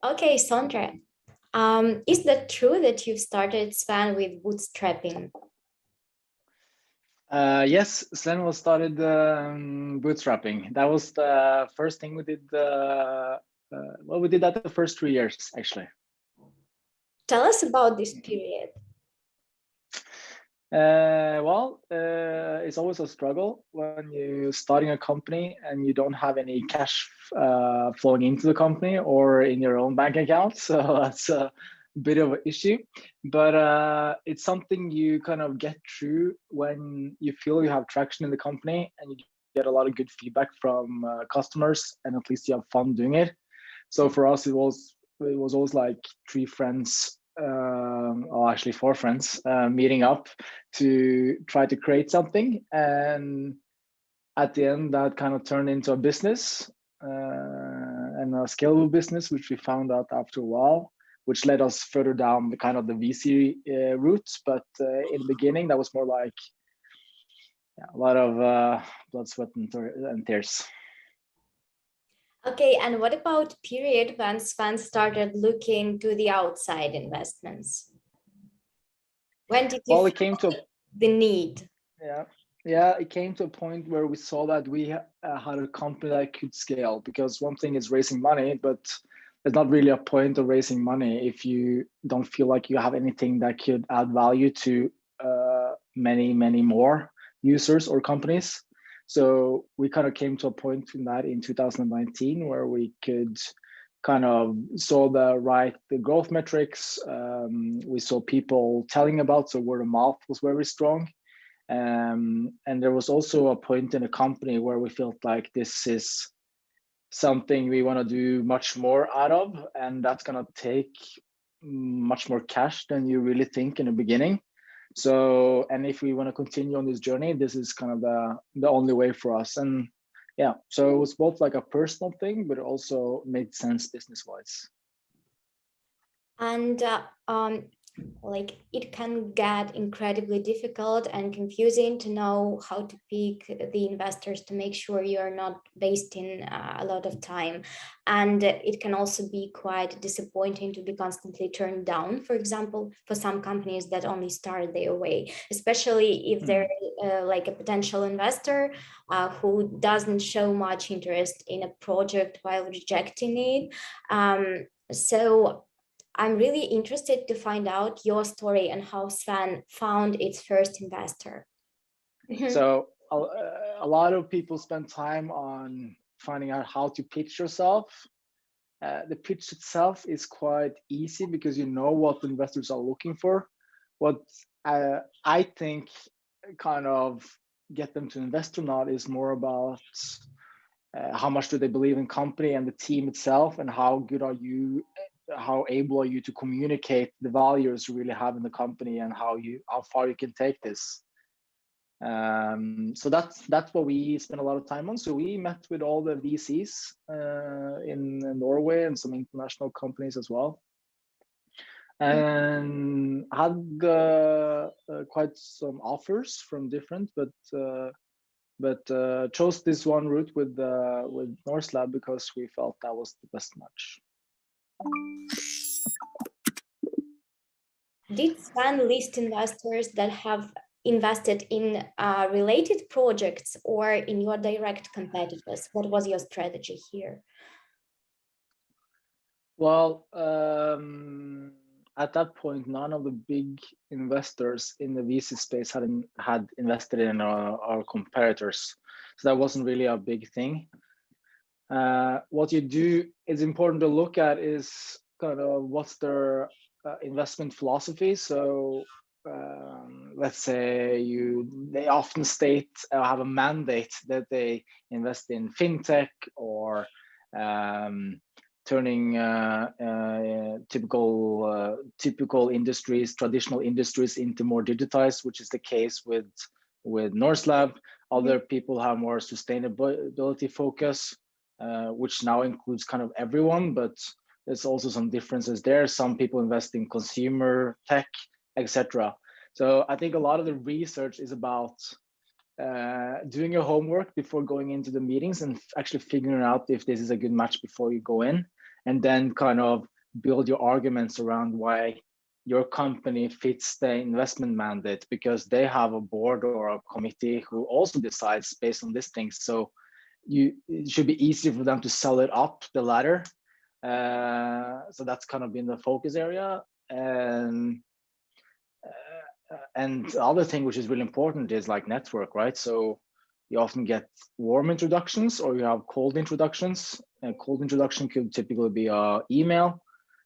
Okay, Sondre, is that true that you've started Svenn with bootstrapping? Yes, Svenn was started bootstrapping. That was the first thing we did. Well, we did that the first 3 years, actually. Tell us about this period. It's always a struggle when you're starting a company and you don't have any cash flowing into the company or in your own bank account. So that's a bit of an issue, but it's something you kind of get through when you feel you have traction in the company and you get a lot of good feedback from customers, and at least you have fun doing it. So for us, it was always like 3 friends, or actually 4 friends, meeting up to try to create something, and at the end that kind of turned into a business, and a scalable business, which we found out after a while, which led us further down the kind of the VC route. But in the beginning, that was more like a lot of blood, sweat, and tears. Okay, and what about period when Svenn started looking to the outside investments? When did you it came to the need? Yeah, it came to a point where we saw that we had a company that could scale, because one thing is raising money, but there's not really a point of raising money if you don't feel like you have anything that could add value to many more users or companies. So we kind of came to a point in that in 2019 where we could kind of saw the growth metrics. We saw people telling about, so word of mouth was very strong. And there was also a point in the company where we felt like this is something we want to do much more out of, and that's going to take much more cash than you really think in the beginning. So, and if we want to continue on this journey, this is kind of the only way for us. And yeah, so it was both like a personal thing, but it also made sense business wise. And like it can get incredibly difficult and confusing to know how to pick the investors to make sure you're not wasting a lot of time. And it can also be quite disappointing to be constantly turned down, for example, for some companies that only start their way, especially if they're like a potential investor who doesn't show much interest in a project while rejecting it. So I'm really interested to find out your story and how Svenn found its first investor. So a lot of people spend time on finding out how to pitch yourself. The pitch itself is quite easy because you know what investors are looking for. What I think kind of get them to invest or not is more about how much do they believe in company and the team itself, and how good are you, how able are you to communicate the values you really have in the company, and how far you can take this. So that's what we spend a lot of time on. So we met with all the VCs in Norway and some international companies as well, and had quite some offers from different, but chose this one route with Norselab because we felt that was the best match. Did Svenn list investors that have invested in related projects or in your direct competitors? What was your strategy here? Well, at that point, none of the big investors in the VC space had invested in our competitors, so that wasn't really a big thing. What you do is important to look at is kind of what's their investment philosophy. So let's say they often state have a mandate that they invest in fintech or turning typical industries, traditional industries, into more digitized, which is the case with Norselab. Other people have more sustainability focus, which now includes kind of everyone, but there's also some differences there. Some people invest in consumer tech, etc. So I think a lot of the research is about doing your homework before going into the meetings and actually figuring out if this is a good match before you go in, and then kind of build your arguments around why your company fits the investment mandate, because they have a board or a committee who also decides based on these things. So it should be easy for them to sell it up the ladder. So that's kind of been the focus area. And the other thing which is really important is like network, right? So you often get warm introductions or you have cold introductions. A cold introduction could typically be a email,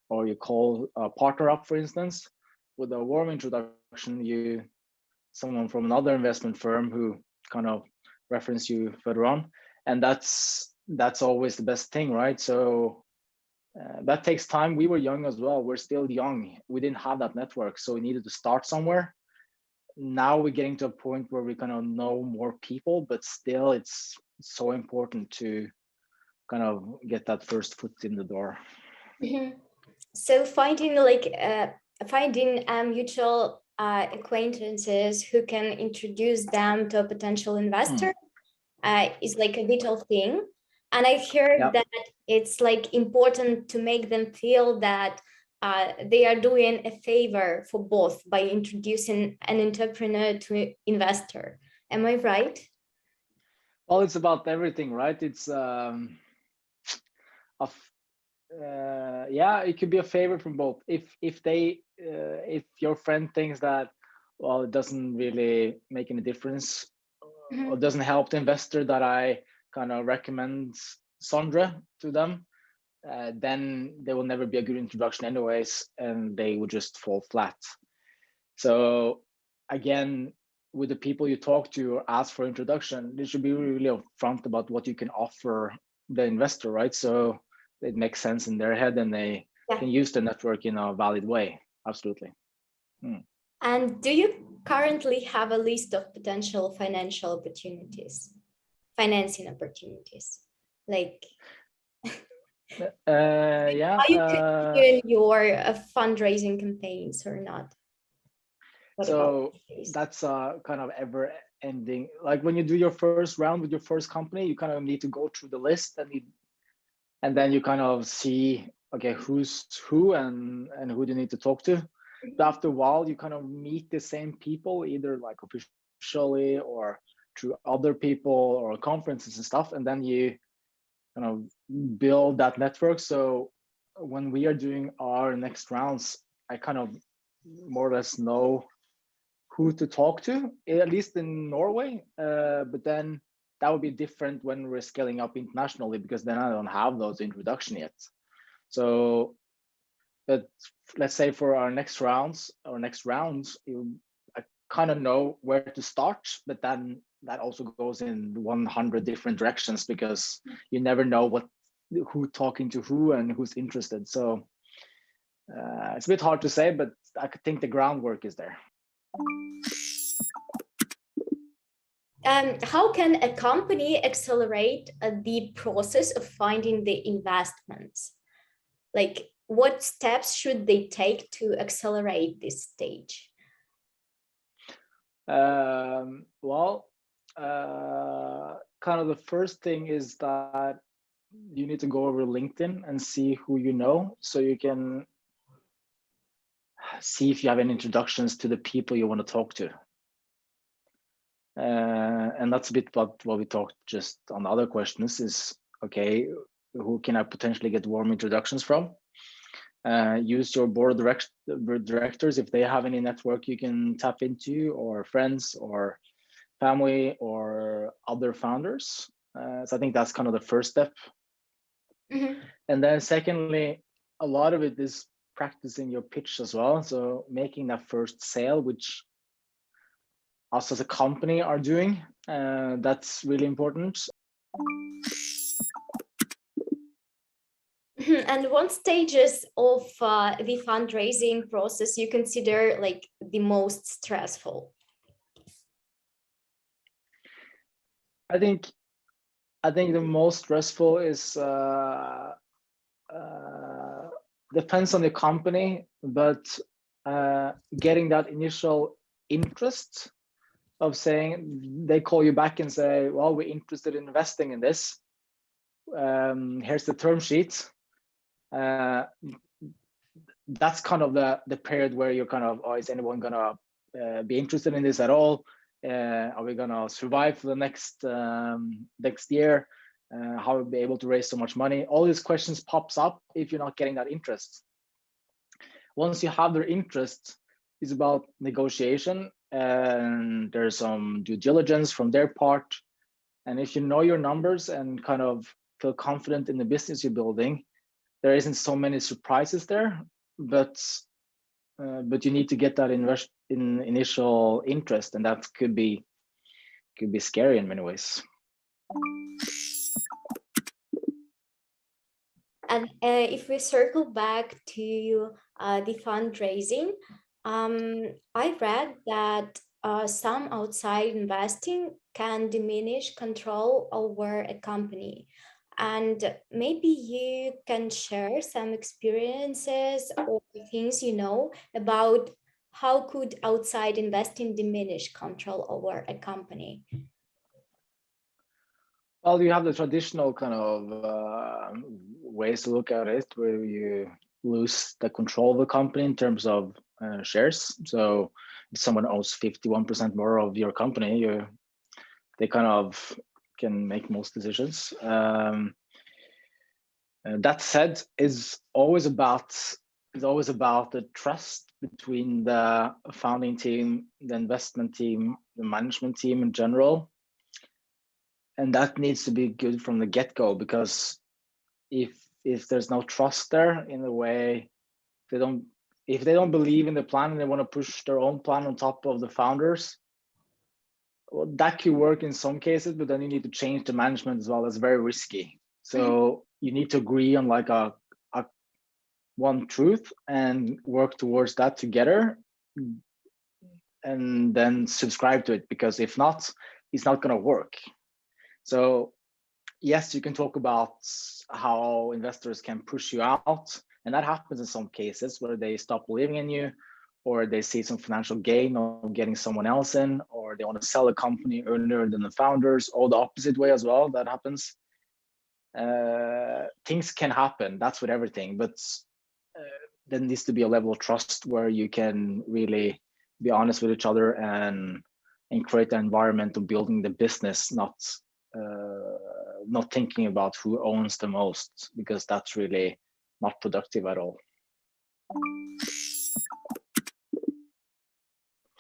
or you call a partner up, for instance. With a warm introduction, someone from another investment firm who kind of reference you further on, and that's always the best thing, right? So that takes time. We were young as well. We're still young. We didn't have that network, so we needed to start somewhere. Now we're getting to a point where we kind of know more people, but still it's so important to kind of get that first foot in the door. Mm-hmm. So finding mutual acquaintances who can introduce them to a potential investor is like a vital thing. And I heard that it's like important to make them feel that they are doing a favor for both by introducing an entrepreneur to investor. Am I right? Well, it's about everything, right? It's yeah, it could be a favor from both. If your friend thinks that, well, it doesn't really make any difference, or doesn't help the investor that I kind of recommend Sondre to them, then there will never be a good introduction anyways, and they would just fall flat. So again, with the people you talk to or ask for introduction, they should be really upfront about what you can offer the investor, right? So it makes sense in their head and they can use the network in a valid way. Absolutely. And do you currently have a list of potential financial opportunities, financing opportunities? Like, yeah. are you continuing your fundraising campaigns or not? So that's kind of ever ending. Like when you do your first round with your first company, you kind of need to go through the list and then you kind of see, okay, who's who and who do you need to talk to. But after a while, you kind of meet the same people, either like officially or through other people or conferences and stuff. And then you kind of build that network. So when we are doing our next rounds, I kind of more or less know who to talk to, at least in Norway. But then that would be different when we're scaling up internationally, because then I don't have those introduction yet. So, but let's say for our next rounds, I kind of know where to start, but then that also goes in 100 different directions, because you never know who talking to who and who's interested. So it's a bit hard to say, but I think the groundwork is there. How can a company accelerate the process of finding the investments? Like, what steps should they take to accelerate this stage? Well, kind of the first thing is that you need to go over LinkedIn and see who you know, so you can see if you have any introductions to the people you want to talk to. And that's a bit about what we talked just on the other questions is, okay, who can I potentially get warm introductions from? Use your board of directors if they have any network you can tap into, or friends or family or other founders. So I think that's kind of the first step. And then secondly, a lot of it is practicing your pitch as well. So making that first sale, which us as a company are doing, that's really important. And what stages of the fundraising process you consider like the most stressful? I think the most stressful is depends on the company, but getting that initial interest of saying, they call you back and say, well, we're interested in investing in this. Here's the term sheet. That's kind of the period where you're kind of, oh, is anyone gonna be interested in this at all? Are we gonna survive for the next year? How will we be able to raise so much money? All these questions pops up if you're not getting that interest. Once you have their interest, it's about negotiation, and there's some due diligence from their part. And if you know your numbers and kind of feel confident in the business you're building, there isn't so many surprises there, but you need to get that initial interest, and that could be scary in many ways. And if we circle back to the fundraising, I read that some outside investing can diminish control over a company. And maybe you can share some experiences or things you know about how could outside investing diminish control over a company? Well, you have the traditional kind of ways to look at it, where you lose the control of the company in terms of shares. So if someone owns 51% more of your company, they kind of can make most decisions. That said, it's always about the trust between the founding team, the investment team, the management team in general. And that needs to be good from the get-go, because if there's no trust there, in a way, if they don't believe in the plan and they want to push their own plan on top of the founders, well, that could work in some cases, but then you need to change the management as well. That's very risky. So you need to agree on like a one truth and work towards that together, and then subscribe to it, because if not, it's not going to work. So yes, you can talk about how investors can push you out, and that happens in some cases where they stop believing in you, or they see some financial gain of getting someone else in, or they want to sell a company earlier than the founders, or the opposite way as well. That happens. Things can happen. That's with everything, but there needs to be a level of trust where you can really be honest with each other and create the environment of building the business, not thinking about who owns the most, because that's really not productive at all.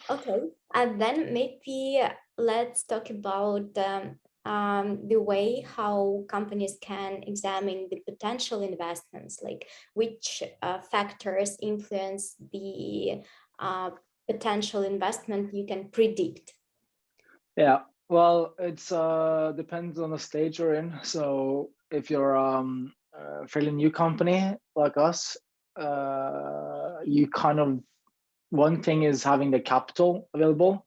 Okay, and then maybe let's talk about the way how companies can examine the potential investments, like which factors influence the potential investment you can predict. Yeah, well, it's depends on the stage you're in. So if you're a fairly new company like us, you kind of, one thing is having the capital available.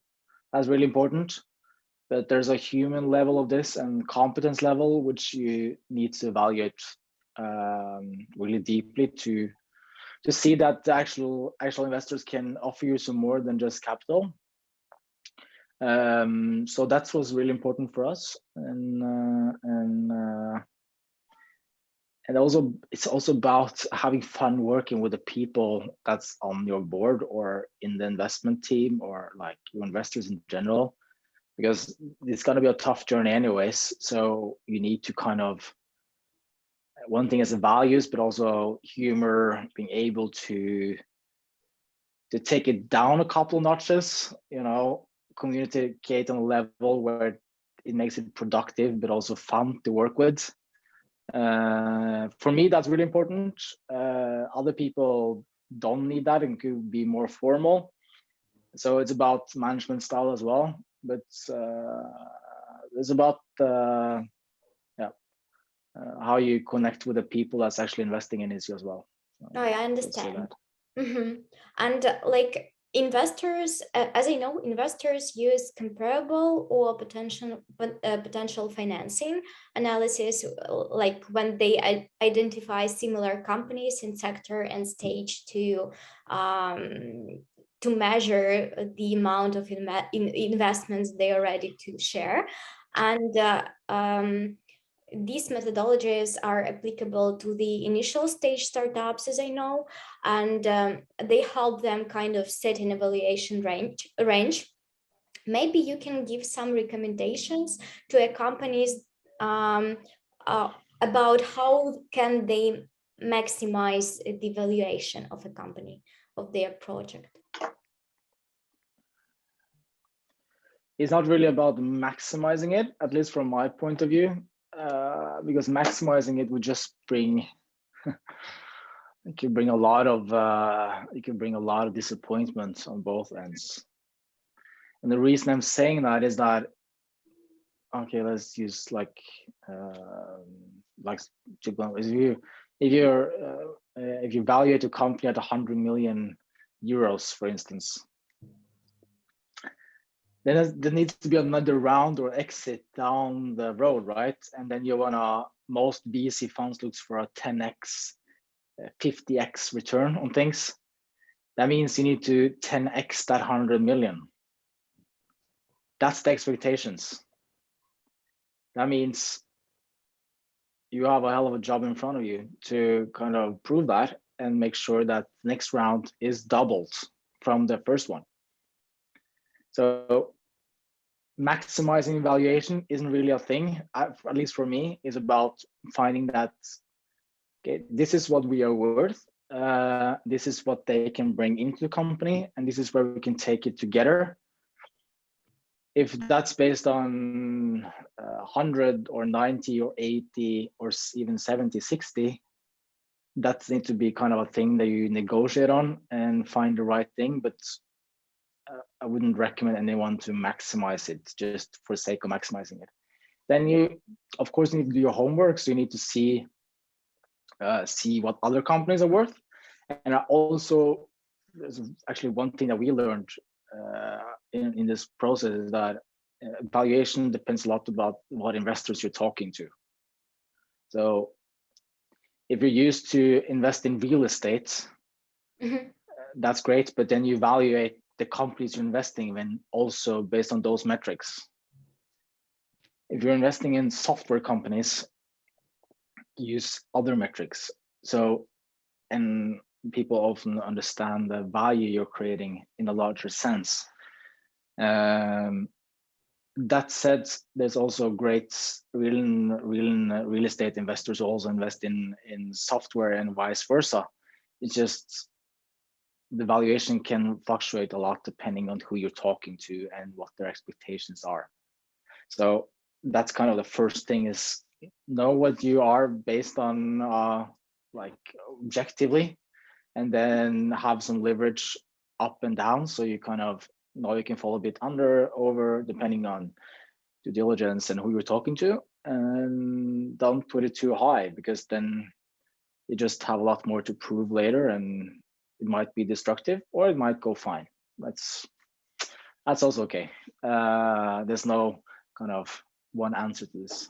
That's really important. But there's a human level of this and competence level, which you need to evaluate really deeply to see that the actual investors can offer you some more than just capital. So that was really important for us, and also it's also about having fun working with the people that's on your board or in the investment team, or like your investors in general, because it's going to be a tough journey anyways. So you need to kind of, one thing is the values, but also humor, being able to take it down a couple notches, communicate on a level where it makes it productive but also fun to work with. For me, that's really important. Other people don't need that and could be more formal. So it's about management style as well, but it's about how you connect with the people that's actually investing in you as well. So, I understand. And like investors, as I know, investors use comparable or potential financing analysis, like when they identify similar companies in sector and stage to to measure the amount of investments they are ready to share. And these methodologies are applicable to the initial stage startups, as I know, and they help them kind of set an evaluation range. Maybe you can give some recommendations to a companies about how can they maximize the valuation of a company, of their project. It's not really about maximizing it, at least from my point of view, because maximizing it would just bring it could bring a lot of disappointment on both ends. And the reason I'm saying that is that, okay, let's use if you evaluate a company at 100 million euros, for instance, then there needs to be another round or exit down the road, right? And then most VC funds looks for a 10x, 50x return on things. That means you need to 10x that 100 million. That's the expectations. That means you have a hell of a job in front of you to kind of prove that and make sure that next round is doubled from the first one. So maximizing valuation isn't really a thing, at least for me. It's about finding that, okay, this is what we are worth. This is what they can bring into the company, and this is where we can take it together. If that's based on 100 or 90 or 80 or even 70, 60, that needs to be kind of a thing that you negotiate on and find the right thing. But I wouldn't recommend anyone to maximize it just for the sake of maximizing it. Then you, of course, need to do your homework. So you need to see what other companies are worth. And also, there's actually one thing that we learned in this process is that valuation depends a lot about what investors you're talking to. So if you're used to invest in real estate, that's great, but then you evaluate the companies you're investing in also based on those metrics. If you're investing in software companies, use other metrics. So, and people often understand the value you're creating in a larger sense. That said, there's also great real estate investors who also invest in software and vice versa. It's just the valuation can fluctuate a lot depending on who you're talking to and what their expectations are. So that's kind of the first thing, is know what you are based on, like objectively, and then have some leverage up and down, so you kind of know you can fall a bit under, over, depending on due diligence and who you're talking to, and don't put it too high, because then you just have a lot more to prove later, and it might be destructive or it might go fine. That's also okay. There's no kind of one answer to this.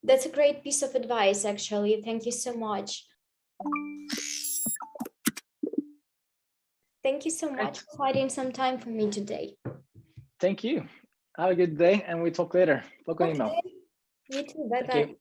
That's a great piece of advice, actually. Thank you so much. Thank you so much for finding some time for me today. Thank you. Have a good day, and we talk later. Talk on email. You too. Bye-bye.